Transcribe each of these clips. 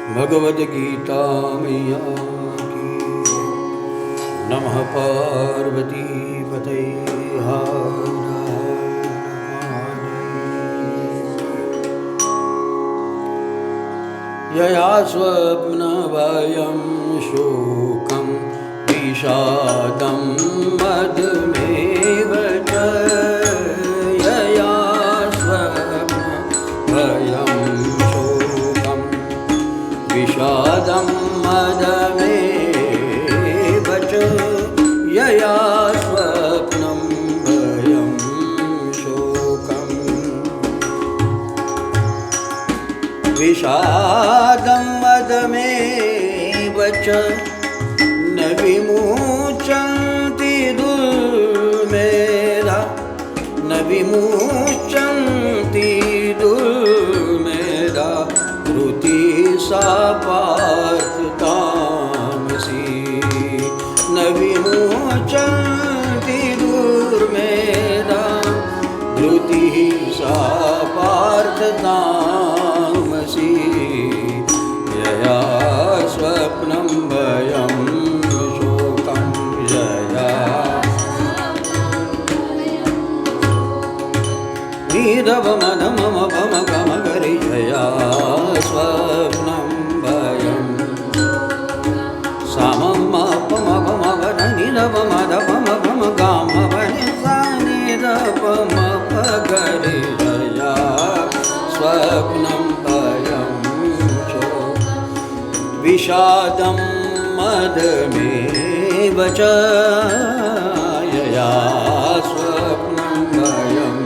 भगवद गीता मैया की। नमः पार्वती पते हर यया स्वप्नभयं शोकं विषादं मदमेव च यया स्वप्नभयं शोकं विषादं मदमेव च यया स्वप्नं भयं शोकं विषादं मदमेव च न विमुच्यन्ति दुर्मेधा न विमुच्यन्ति दुर्मेधा धृति सा पार्थ तामसी न विमुच्यन्ति दुर्मेधा धृति सा पार्थ तामसी यया स्वप्नं भयं शोकं यया नीरवमधममभमगमगरि यया स्वप्नं भयं सममपमपमगनिरवमधममभमगामभनि सा निरपमपगरि यया स्वप्नं भयं विषादं मदमेव च यया स्वप्नं भयं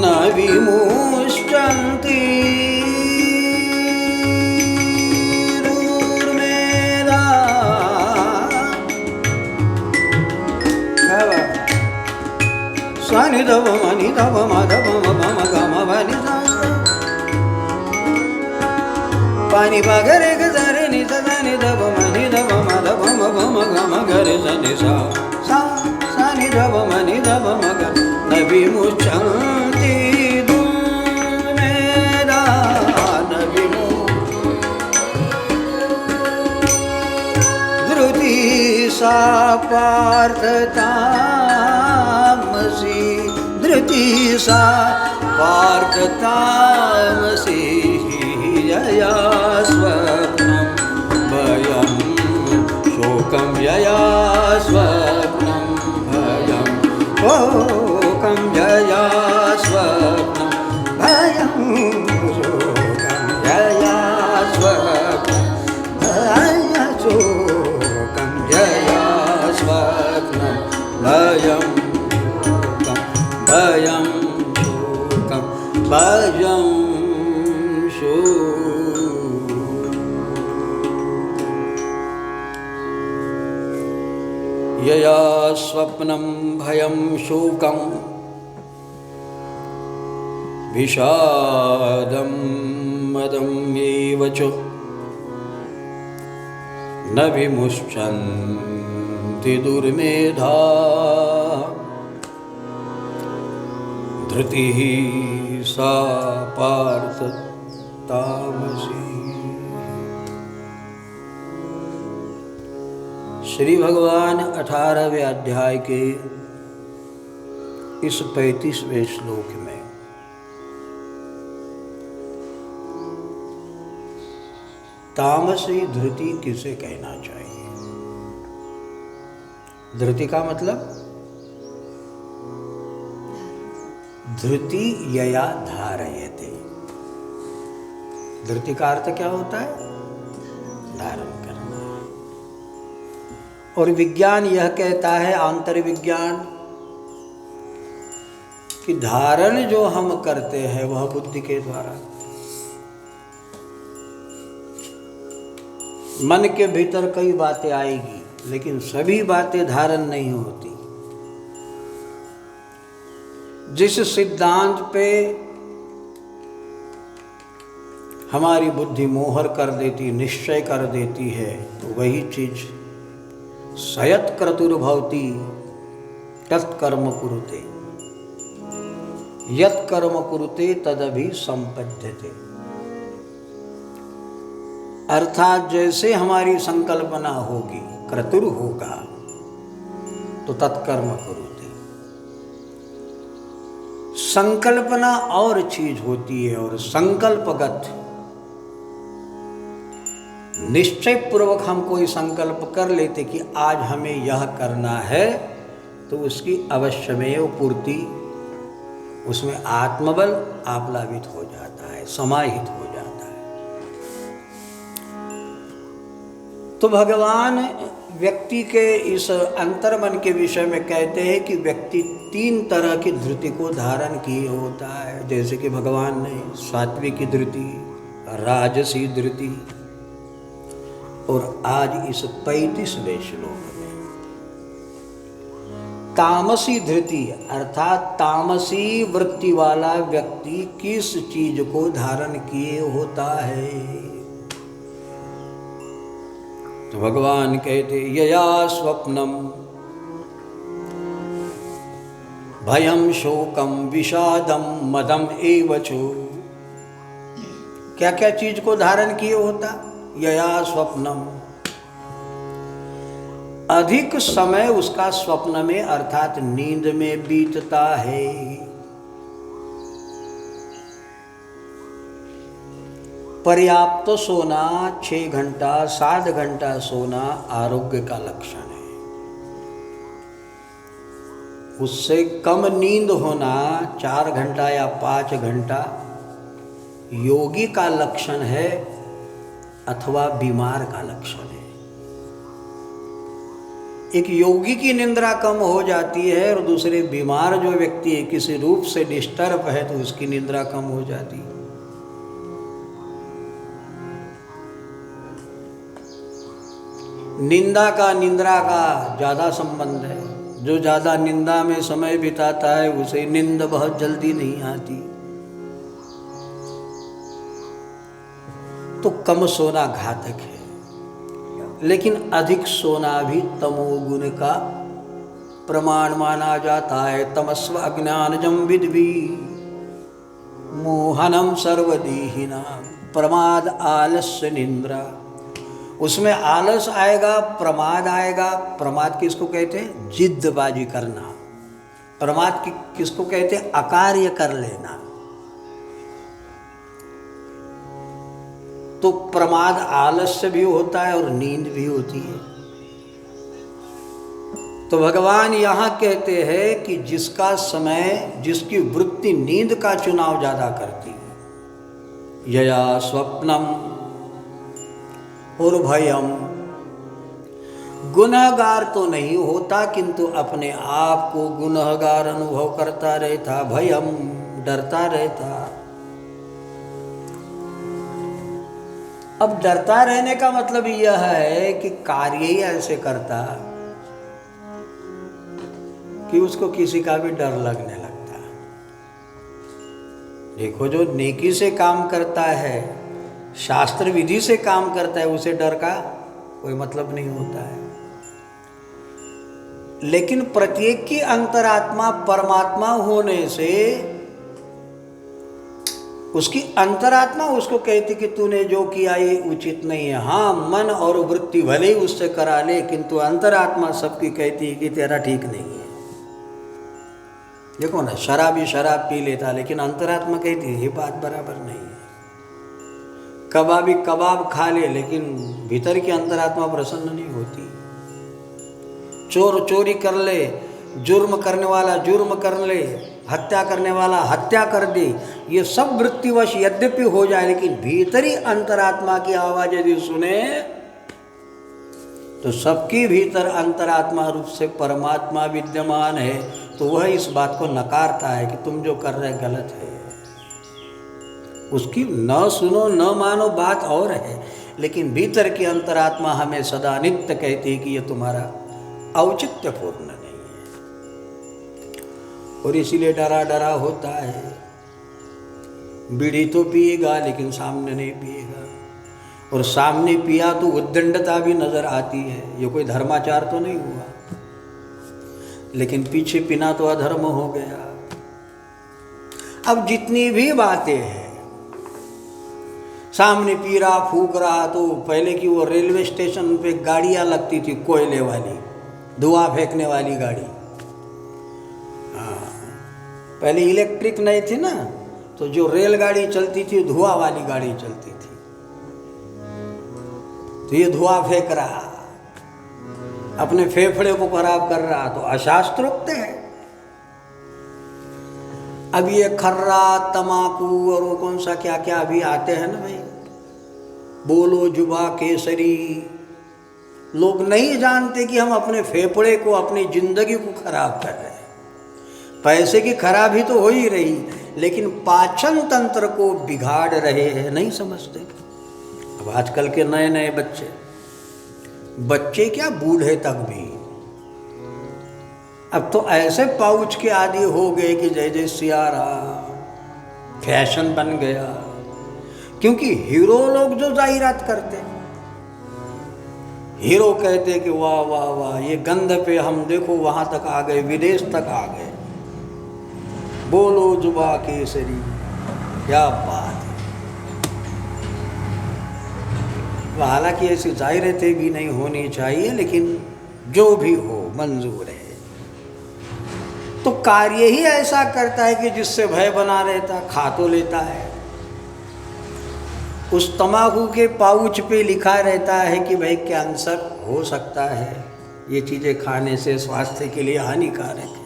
न विमुच्यन्ति दुर्मेधा सनिधवमनिधवमधवमगमभनि पानी पगरे गरे निध निधवमनिधवमधवमगमगरे सनि सा निधवमनिधवमग न विमुच्यन्ति दुर्मेधा न धृति सा पार्थ तामसी धृति सा पार्थ तामसी यया स्वप्नं भयं शोकं यया स्वप्नं भयं शोकं यया स्वप्नं भयं शोकं यया स्वप्नं भयं शोकं यया स्वप्नं भयं भयं शोकं भयं यया स्वप्नं भयं शोकं विषादं मदमेव च न विमुच्यन्ति दुर्मेधा धृतिः सा पार्थ तामसी। श्री भगवान 18वें अध्याय के इस 35वें श्लोक में तामसी धृति किसे कहना चाहिए? धृति का मतलब धृति यया धारयते। धृति का अर्थ क्या होता है? धारण करना। और विज्ञान यह कहता है, आंतर विज्ञान, कि धारण जो हम करते हैं वह बुद्धि के द्वारा। मन के भीतर कई बातें आएगी, लेकिन सभी बातें धारण नहीं होती। जिस सिद्धांत पे हमारी बुद्धि मोहर कर देती, निश्चय कर देती है, तो वही चीज सयत क्रतुर्भवती तत्कर्म कुरुते। यत् कर्म कुरुते तदभि संपद्यते। अर्थात जैसे हमारी संकल्पना होगी, क्रतुर होगा तो तत्कर्म कुरुते। संकल्पना और चीज होती है, और संकल्पगत निश्चय पूर्वक हम कोई संकल्प कर लेते कि आज हमें यह करना है, तो उसकी अवश्यमेव पूर्ति, उसमें आत्मबल आप्लावित हो जाता है, समाहित हो जाता है। तो भगवान व्यक्ति के इस अंतर्मन के विषय में कहते हैं कि व्यक्ति 3 तरह की धृति को धारण किए होता है। जैसे कि भगवान ने सात्विकी धृति, राजसी धृति, और आज इस 35वें श्लोक में तामसी धृति, अर्थात तामसी वृत्ति वाला व्यक्ति किस चीज को धारण किए होता है। तो भगवान कहते यया स्वप्नम भयम शोकम विषादम मदम एवचो। क्या क्या चीज को धारण किए होता? यया स्वप्नम, अधिक समय उसका स्वप्न में अर्थात नींद में बीतता है। पर्याप्त सोना 6 घंटा 7 घंटा सोना आरोग्य का लक्षण है। उससे कम नींद होना 4 घंटा या 5 घंटा योगी का लक्षण है अथवा बीमार का लक्षण है। एक योगी की निद्रा कम हो जाती है और दूसरे बीमार जो व्यक्ति है किसी रूप से डिस्टर्ब है तो उसकी निद्रा कम हो जाती है। निंदा का निंद्रा का ज्यादा संबंध है। जो ज्यादा निंदा में समय बिताता है उसे नींद बहुत जल्दी नहीं आती। तो कम सोना घातक है, लेकिन अधिक सोना भी तमोगुण का प्रमाण माना जाता है। तमस्व अज्ञानजं विद्वि मोहनम सर्वदेहिना प्रमाद आलस्य निंद्रा। उसमें आलस आएगा, प्रमाद आएगा। प्रमाद किसको कहते हैं? जिद्दबाजी करना। प्रमाद किसको कहते हैं? अकार्य कर लेना। तो प्रमाद आलस्य भी होता है और नींद भी होती है। तो भगवान यहाँ कहते हैं कि जिसका समय, जिसकी वृत्ति नींद का चुनाव ज्यादा करती है, यया स्वप्नम और भयम, गुनहगार तो नहीं होता किंतु अपने आप को गुनहगार अनुभव करता रहता, भयम डरता रहता। अब डरता रहने का मतलब यह है कि कार्य ही ऐसे करता कि उसको किसी का भी डर लगने लगता। देखो, जो नेकी से काम करता है, शास्त्र विधि से काम करता है, उसे डर का कोई मतलब नहीं होता है। लेकिन प्रत्येक की अंतरात्मा परमात्मा होने से उसकी अंतरात्मा उसको कहती कि तूने जो किया ये उचित नहीं है। हाँ, मन और वृत्ति भले ही उससे करा ले, किंतु अंतरात्मा सबकी कहती है कि तेरा ठीक नहीं है। देखो ना, शराबी शराब पी लेता लेकिन अंतरात्मा कहती है ये बात बराबर नहीं है। कबाबी कबाब खा ले लेकिन भीतर की अंतरात्मा प्रसन्न नहीं होती। चोर चोरी कर ले, जुर्म करने वाला जुर्म कर ले, हत्या करने वाला हत्या कर दे, ये सब वृत्तिवश यद्यपि हो जाए, लेकिन भीतरी अंतरात्मा की आवाज यदि सुने तो सबकी भीतर अंतरात्मा रूप से परमात्मा विद्यमान है। तो वह इस बात को नकारता है कि तुम जो कर रहे गलत है। उसकी न सुनो न मानो बात और है, लेकिन भीतर की अंतरात्मा हमें सदा नित्य कहती है कि ये तुम्हारा औचित्यपूर्ण नहीं है। और इसीलिए डरा डरा होता है। बीड़ी तो पिएगा लेकिन सामने नहीं पिएगा, और सामने पिया तो उद्दंडता भी नजर आती है। ये कोई धर्माचार तो नहीं हुआ, लेकिन पीछे पीना तो अधर्म हो गया। अब जितनी भी बातें हैं, सामने पी रहा फूक रहा, तो पहले की वो रेलवे स्टेशन पे गाड़ियां लगती थी कोयले वाली, धुआं फेंकने वाली गाड़ी। हाँ, पहले इलेक्ट्रिक नहीं थी ना, तो जो रेलगाड़ी चलती थी धुआं वाली गाड़ी चलती थी। तो ये धुआं फेंक रहा, अपने फेफड़े को खराब कर रहा, तो अशास्त्रोक्त है। अब ये खर्रा, तमाकू और वो कौन सा क्या क्या अभी आते हैं ना भाई, बोलो जुबा केसरी, लोग नहीं जानते कि हम अपने फेफड़े को, अपनी जिंदगी को खराब कर रहे हैं। पैसे की खराबी तो हो ही रही, लेकिन पाचन तंत्र को बिगाड़ रहे हैं, नहीं समझते। अब आजकल के नए नए बच्चे क्या, बूढ़े तक भी अब तो ऐसे पाउच के आदि हो गए कि जय जय सियारा, फैशन बन गया। क्योंकि हीरो लोग जो जाहिरात करते, हीरो कहते कि वाह वाह वाह, ये गंध पे हम देखो वहां तक आ गए, विदेश तक आ गए, बोलो जुबा केसरी, क्या बात है। हालांकि ऐसी जाहिरातें भी नहीं होनी चाहिए, लेकिन जो भी हो मंजूर है। तो कार्य ही ऐसा करता है कि जिससे भय बना रहता, खा तो लेता है। उस तंबाकू के पाउच पे लिखा रहता है कि भाई कैंसर हो सकता है, ये चीजें खाने से स्वास्थ्य के लिए हानिकारक है,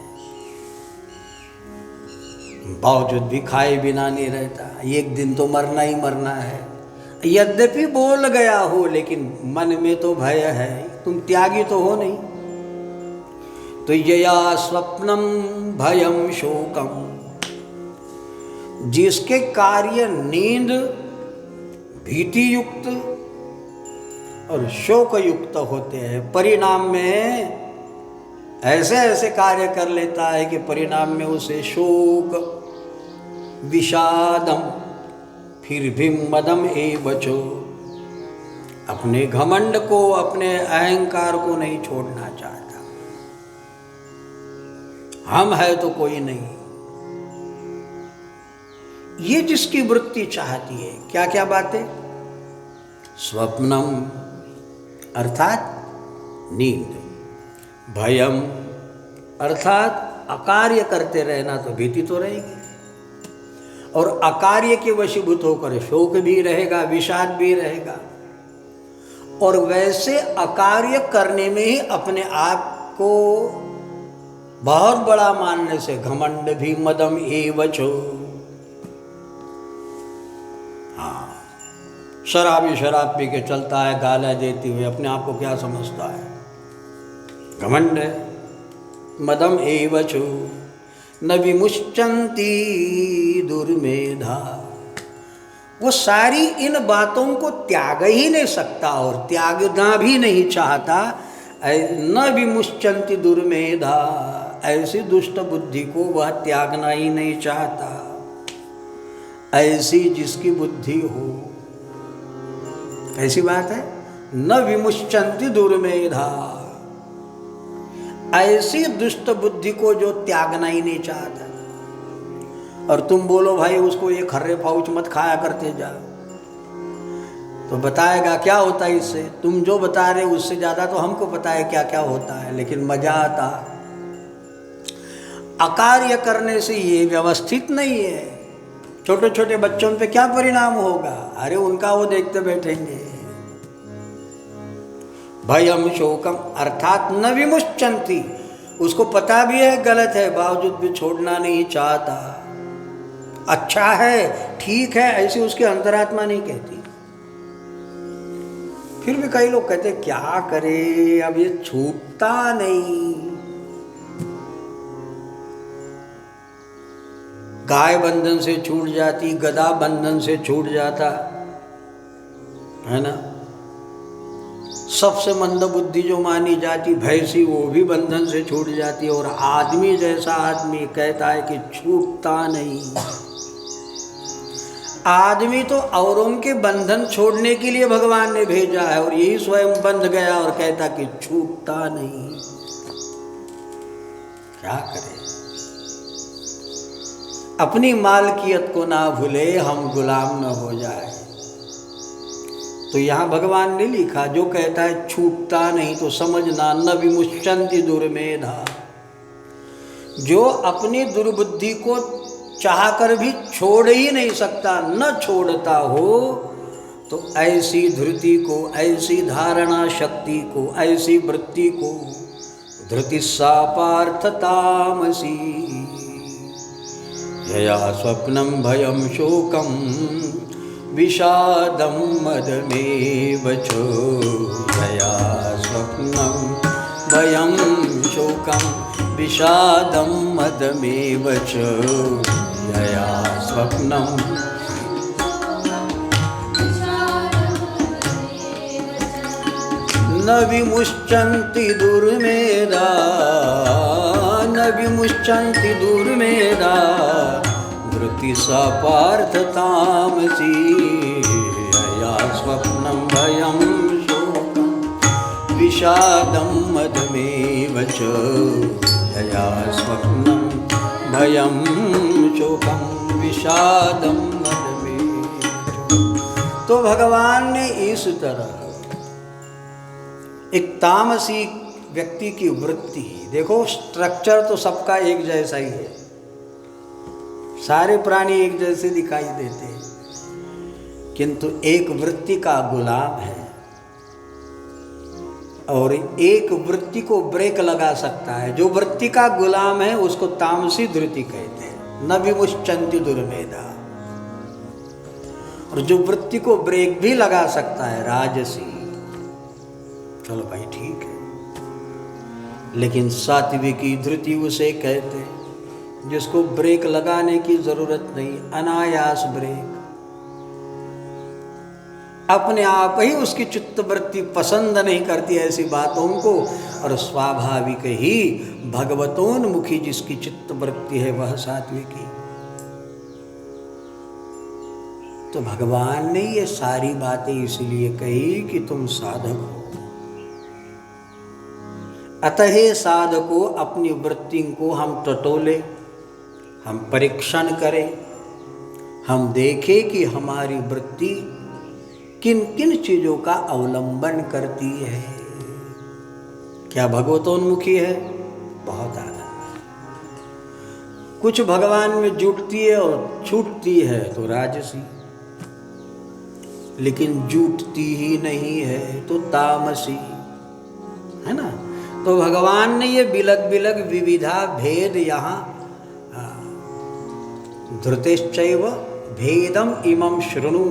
बावजूद भी खाए बिना नहीं रहता, एक दिन तो मरना ही मरना है। यद्यपि बोल गया हो, लेकिन मन में तो भय है, तुम त्यागी तो हो नहीं। तो यया स्वप्नम भयम शोकम, जिसके कार्य नींद भीति युक्त और शोक युक्त होते हैं, परिणाम में ऐसे ऐसे कार्य कर लेता है कि परिणाम में उसे शोक, विषादम, फिर भी मदम एवचो, अपने घमंड को, अपने अहंकार को नहीं छोड़ना चाहता। हम है तो कोई नहीं, ये जिसकी वृत्ति चाहती है। क्या क्या बातें? स्वप्नम अर्थात नींद, भयम अर्थात अकार्य करते रहना, तो भीति तो रहेगी, और अकार्य के वशीभूत होकर शोक भी रहेगा, विषाद भी रहेगा। और वैसे अकार्य करने में ही अपने आप को बहुत बड़ा मानने से घमंड भी मदम एवचो। हाँ, शराबी शराब पी के चलता है, गाला देते हुए, अपने आप को क्या समझता है? घमंड है। मदम एवचो न विमुच्यन्ति दुर्मेधा, वो सारी इन बातों को त्याग ही नहीं सकता और त्यागना भी नहीं चाहता। न विमुच्यन्ति दुर्मेधा, ऐसी दुष्ट बुद्धि को वह त्यागना ही नहीं चाहता। ऐसी जिसकी बुद्धि हो, ऐसी बात है, न विमुच्यन्ति दुर्मेधा, ऐसी दुष्ट बुद्धि को जो त्यागना ही नहीं चाहता। और तुम बोलो भाई उसको ये खर्रे पाउच मत खाया करते जा, तो बताएगा क्या होता है इससे। तुम जो बता रहे उससे ज़्यादा तो हमको पता है क्या क्या होता है, लेकिन मजा आता। अकार्य करने से ये व्यवस्थित नहीं है। छोटे छोटे बच्चों पे क्या परिणाम होगा? अरे उनका वो देखते बैठेंगे। भयम शोकम अर्थात न विमुच्यन्ति, उसको पता भी है गलत है, बावजूद भी छोड़ना नहीं चाहता। अच्छा है, ठीक है, ऐसी उसकी अंतरात्मा नहीं कहती। फिर भी कई लोग कहते क्या करे, अब ये छूटता नहीं। गाय बंधन से छूट जाती, गधा बंधन से छूट जाता है ना। सबसे मंद बुद्धि जो मानी जाती भैंसी, वो भी बंधन से छूट जाती, और आदमी जैसा आदमी कहता है कि छूटता नहीं। आदमी तो औरों के बंधन छोड़ने के लिए भगवान ने भेजा है, और यही स्वयं बंध गया और कहता कि छूटता नहीं। क्या करे? अपनी मालकियत को ना भूले, हम गुलाम न हो जाए। तो यहाँ भगवान ने लिखा, जो कहता है छूटता नहीं तो समझना न विमुच्यन्ति दुर्मेधा। जो अपनी दुर्बुद्धि को चाहकर भी छोड़ ही नहीं सकता, न छोड़ता हो, तो ऐसी धृति को, ऐसी धारणा शक्ति को, ऐसी वृत्ति को धृति सा पार्थ तामसी। यया स्वप्नम भयम शोकम विषादं मदमेव च। यया स्वप्नं भयं शोकं विषादं मदमेव च। यया स्वप्नं न विमुच्यन्ति दुर्मेधा, न विमुच्यन्ति दुर्मेधा, धृति सा पार्थ तामसी। यया स्वप्नं भयं शोकं विषादं मदमेव च। यया स्वप्नं भयं शोकं विषादं मदमेव च। तो भगवान ने इस तरह एक तामसी व्यक्ति की वृत्ति, देखो स्ट्रक्चर तो सबका एक जैसा ही है, सारे प्राणी एक जैसे दिखाई देते हैं, किंतु एक वृत्ति का गुलाम है और एक वृत्ति को ब्रेक लगा सकता है। जो वृत्ति का गुलाम है उसको तामसी धृति कहते हैं, न विमुच्यन्ति दुर्मेधा। और जो वृत्ति को ब्रेक भी लगा सकता है राजसी। चलो भाई ठीक है, लेकिन सात्विकी धृति उसे कहते हैं जिसको ब्रेक लगाने की जरूरत नहीं, अनायास ब्रेक, अपने आप ही उसकी चित्तवृत्ति पसंद नहीं करती ऐसी बातों को, और स्वाभाविक ही भगवतोन्मुखी जिसकी चित्तवृत्ति है वह सात्विकी। तो भगवान ने ये सारी बातें इसलिए कही कि तुम साधक हो। अतः साधको अपनी वृत्ति को हम टटोले, हम परीक्षण करें, हम देखें कि हमारी वृत्ति किन किन चीज़ों का अवलंबन करती है। क्या भगवतोन्मुखी है? बहुत आनंद। कुछ भगवान में जुटती है और छूटती है तो राजसी, लेकिन जुटती ही नहीं है तो तामसी, है ना। तो भगवान ने ये बिलग बिलग विविधा भेद यहाँ धृतेश्चैव भेदम इमं शृणु,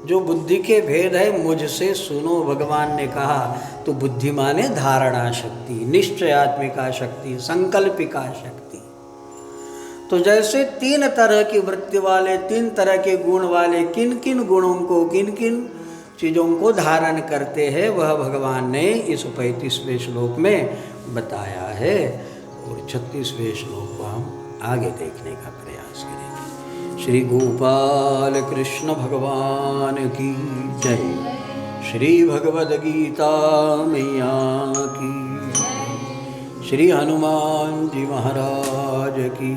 जो बुद्धि के भेद है मुझसे सुनो, भगवान ने कहा। तो बुद्धि माने धारणा शक्ति, निश्चयात्मिका शक्ति, संकल्पिका शक्ति। तो जैसे तीन तरह की वृत्ति वाले, तीन तरह के गुण वाले किन किन गुणों को, किन किन चीज़ों को धारण करते हैं, वह भगवान ने इस 35वें श्लोक में बताया है। और 36वें श्लोक को हम आगे देखने का प्रयास करेंगे। श्री गोपाल कृष्ण भगवान की जय। श्री भगवद गीता मैया की। श्री हनुमान जी महाराज की।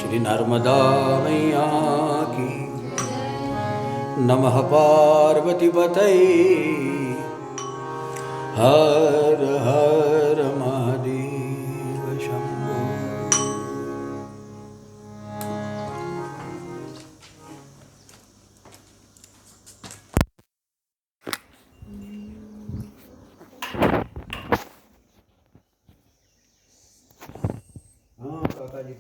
श्री नर्मदा मैया की। नमः पार्वतीपतये। हर हर महादेव शंभो। हाँ काका जी।